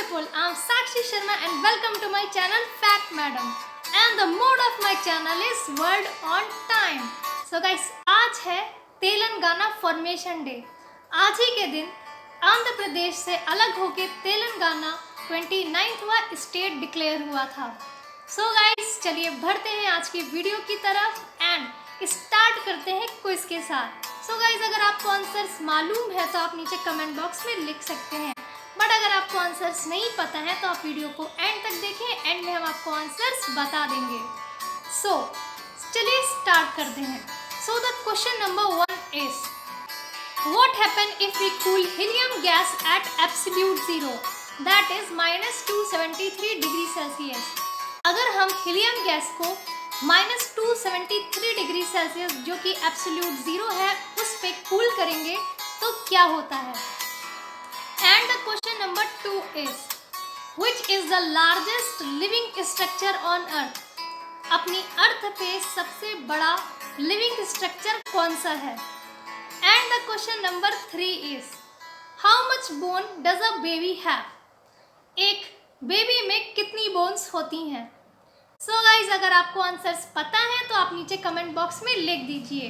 Wonderful. I'm Sakshi Sharma and welcome to my channel Fact Madam. And the mode of my channel is World on Time. So guys, आज है Telangana formation day. आज ही के दिन आंध्र प्रदेश से अलग होके Telangana 29वां state declare हुआ था। सो गाइस, चलिए बढ़ते हैं आज की वीडियो की तरफ एंड स्टार्ट करते हैं क्विज के साथ। सो गाइस, अगर आपको आंसर्स मालूम है तो आप नीचे कमेंट बॉक्स में लिख सकते हैं, बट अगर आपको आंसर्स नहीं पता है तो आप वीडियो को एंड तक देखें, एंड में हम आपको आंसर्स बता देंगे। सो चलिए स्टार्ट करते हैं। So the question number 1 is what happen if we cool helium gas at absolute zero, that is -273 degree Celsius. अगर हम हीलियम गैस को -273 डिग्री सेल्सियस, जो कि एब्सोल्यूट जीरो है, उस पे कूल करेंगे तो क्या होता है। And the question number 2 is which is the largest living structure on earth? अपनी अर्थ पे सबसे बड़ा लिविंग स्ट्रक्चर कौन सा है। And the question number 3 is how much bone does a baby have? एक बेबी में कितनी बोन्स होती हैं। सो गाइज, अगर आपको आंसर्स पता है तो आप नीचे कमेंट बॉक्स में लिख दीजिए।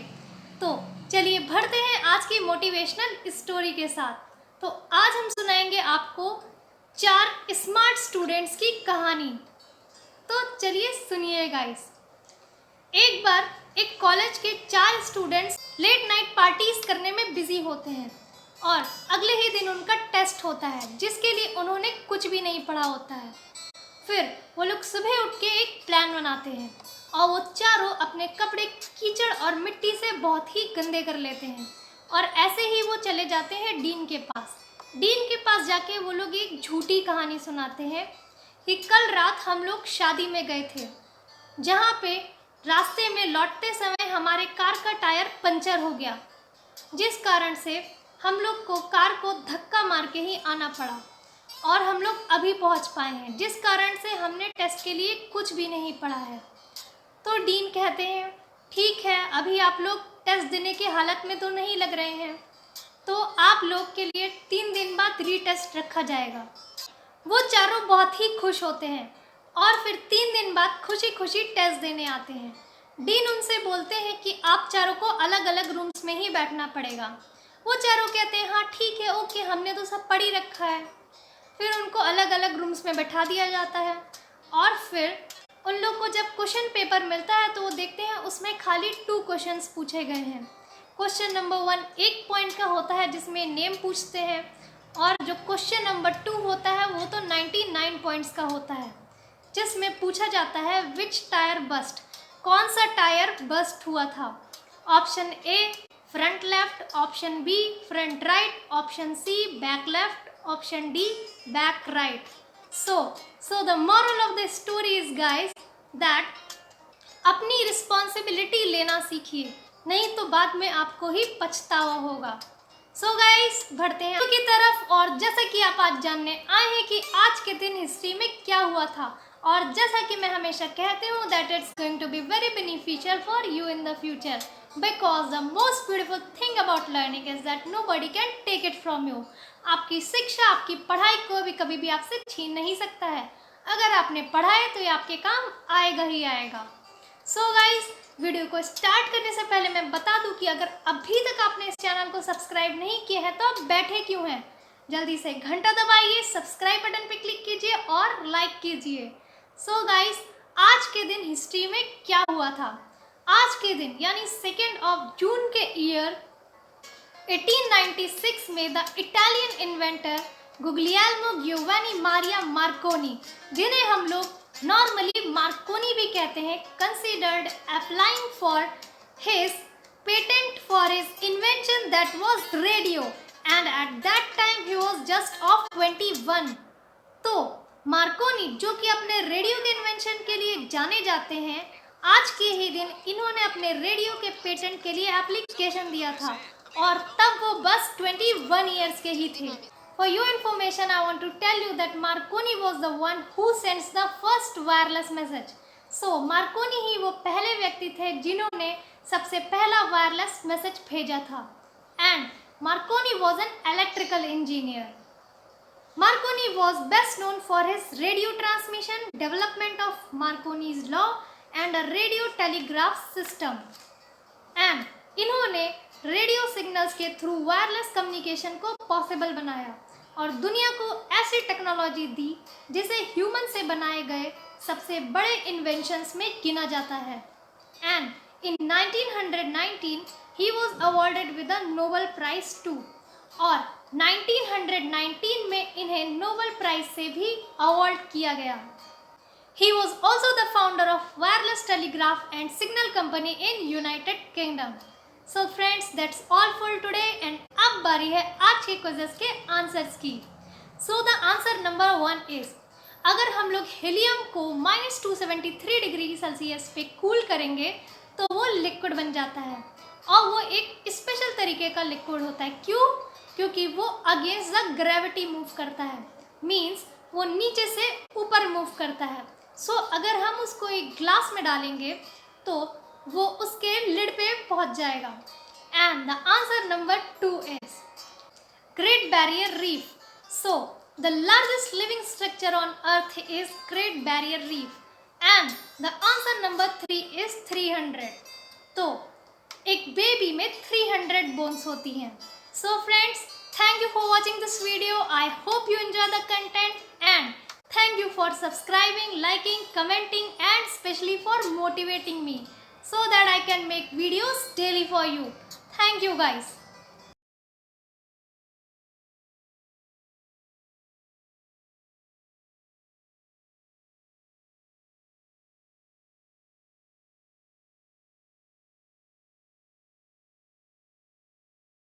तो चलिए बढ़ते हैं आज की मोटिवेशनल स्टोरी के साथ। तो आज हम सुनाएंगे आपको 4 स्मार्ट स्टूडेंट्स की कहानी। तो चलिए सुनिए गाइस। एक बार एक कॉलेज के 4 स्टूडेंट्स लेट नाइट पार्टीज करने में बिजी होते हैं और अगले ही दिन उनका टेस्ट होता है, जिसके लिए उन्होंने कुछ भी नहीं पढ़ा होता है। फिर वो लोग सुबह उठ के एक प्लान बनाते हैं और वो चारों अपने कपड़े कीचड़ और मिट्टी से बहुत ही गंदे कर लेते हैं और ऐसे ही वो चले जाते हैं डीन के पास। डीन के पास जाके वो लोग एक झूठी कहानी सुनाते हैं कि कल रात हम लोग शादी में गए थे, जहाँ पे रास्ते में लौटते समय हमारे कार का टायर पंचर हो गया, जिस कारण से हम लोग को कार को धक्का मार के ही आना पड़ा और हम लोग अभी पहुँच पाए हैं, जिस कारण से हमने टेस्ट के लिए कुछ भी नहीं पढ़ा है। तो डीन कहते हैं ठीक है, अभी आप लोग टेस्ट देने की हालत में तो नहीं लग रहे हैं, तो आप लोग के लिए 3 दिन बाद रीटेस्ट रखा जाएगा। वो चारों बहुत ही खुश होते हैं और फिर 3 दिन बाद खुशी खुशी टेस्ट देने आते हैं। डीन उनसे बोलते हैं कि आप चारों को अलग अलग रूम्स में ही बैठना पड़ेगा। वो चारों कहते हैं हाँ ठीक है, ओके, हमने तो सब पढ़ ही रखा है। फिर उनको अलग अलग रूम्स में बैठा दिया जाता है और फिर उन लोग को जब क्वेश्चन पेपर मिलता है तो वो देखते हैं उसमें खाली 2 क्वेश्चंस पूछे गए हैं। क्वेश्चन नंबर 1 1 पॉइंट का होता है, जिसमें नेम पूछते हैं, और जो क्वेश्चन नंबर 2 होता है वो तो 99 पॉइंट्स का होता है, जिसमें पूछा जाता है विच टायर बस्ट, कौन सा टायर बस्ट हुआ था। Option A front left, option B front right, option C back left, option D back right. So the moral of the story is guys that अपनी रिस्पॉन्सिबिलिटी लेना सीखिए, नहीं तो बाद में आपको ही पछतावा होगा। सो गाइस, बढ़ते हैं की तरफ। और जैसा कि आप आज जानने आए हैं कि आज के दिन हिस्ट्री में क्या हुआ था, और जैसा कि मैं हमेशा कहती हूँ that it's going to be very beneficial for you in the future, because the most beautiful thing about learning is that nobody can take it from you. आपकी शिक्षा, आपकी पढ़ाई को भी कभी भी आपसे छीन नहीं सकता है। अगर आपने पढ़ा है तो ये आपके काम आएगा ही आएगा। सो गाइस, वीडियो को स्टार्ट करने से पहले मैं बता दूं कि अगर अभी तक आपने इस चैनल को सब्सक्राइब नहीं किया है तो आप बैठे क्यों हैं, जल्दी से घंटा दबाइए, सब्सक्राइब बटन पे क्लिक कीजिए और लाइक कीजिए। सो गाइस, आज के दिन हिस्ट्री में क्या हुआ था। आज के दिन यानी 2 जून के ईयर 1896 में the Italian inventor Guglielmo Giovanni Maria Marconi, जिन्हें हम लोग नॉर्मली मार्कोनी भी कहते हैं, considered applying for his patent for his invention that was radio, and at that time he was just of 21। तो मार्कोनी, जो कि अपने रेडियो के इन्वेंशन के लिए जाने जाते हैं, आज के ही दिन इन्होंने अपने रेडियो के पेटेंट के लिए एप्लीकेशन दिया था और तब वो बस 21 ईयर्स के ही थे। For your information, I want to tell you that Marconi was the one who sends the first wireless message. So Marconi ही वो पहले व्यक्ति थे जिन्होंने सबसे पहला वायरलेस मैसेज भेजा था। And Marconi was an electrical engineer. Marconi was best known for his radio transmission, development of Marconi's law and a radio telegraph system. And इन्होंने रेडियो सिग्नल्स के थ्रू वायरलेस कम्युनिकेशन को possible बनाया और दुनिया को ऐसी टेक्नोलॉजी दी जिसे human से बनाए गए सबसे बड़े इन्वेंशंस में गिना जाता है. And in 1919 he was awarded with a Nobel Prize too. और 1919 में इन्हें नोबेल प्राइज से भी अवार्ड किया गया. He was also the founder of wireless telegraph and signal company in United Kingdom. So friends, that's all for today and अब बारी है आज के क्विज़ेस के आंसर्स की. So the answer number 1 is, अगर हम लोग हीलियम को -273 डिग्री सेल्सियस पे कूल करेंगे तो वो लिक्विड बन जाता है और वो एक स्पेशल तरीके का लिक्विड होता है. क्यों? क्योंकि वो अगेंस्ट द ग्रेविटी मूव करता है, मीन्स वो नीचे से ऊपर मूव करता है. सो अगर हम उसको एक ग्लास में डालेंगे तो वो उसके लिड पे पहुंच जाएगा. And the answer number 2 is great barrier reef. So the largest living structure on earth is great barrier reef. And the answer number 3 is 300. तो एक बेबी में 300 बोन्स होती हैं. So friends, thank you for watching this video. I hope you enjoy the content and thank you for subscribing, liking, commenting and especially for motivating me so that I can make videos daily for you. Thank you guys.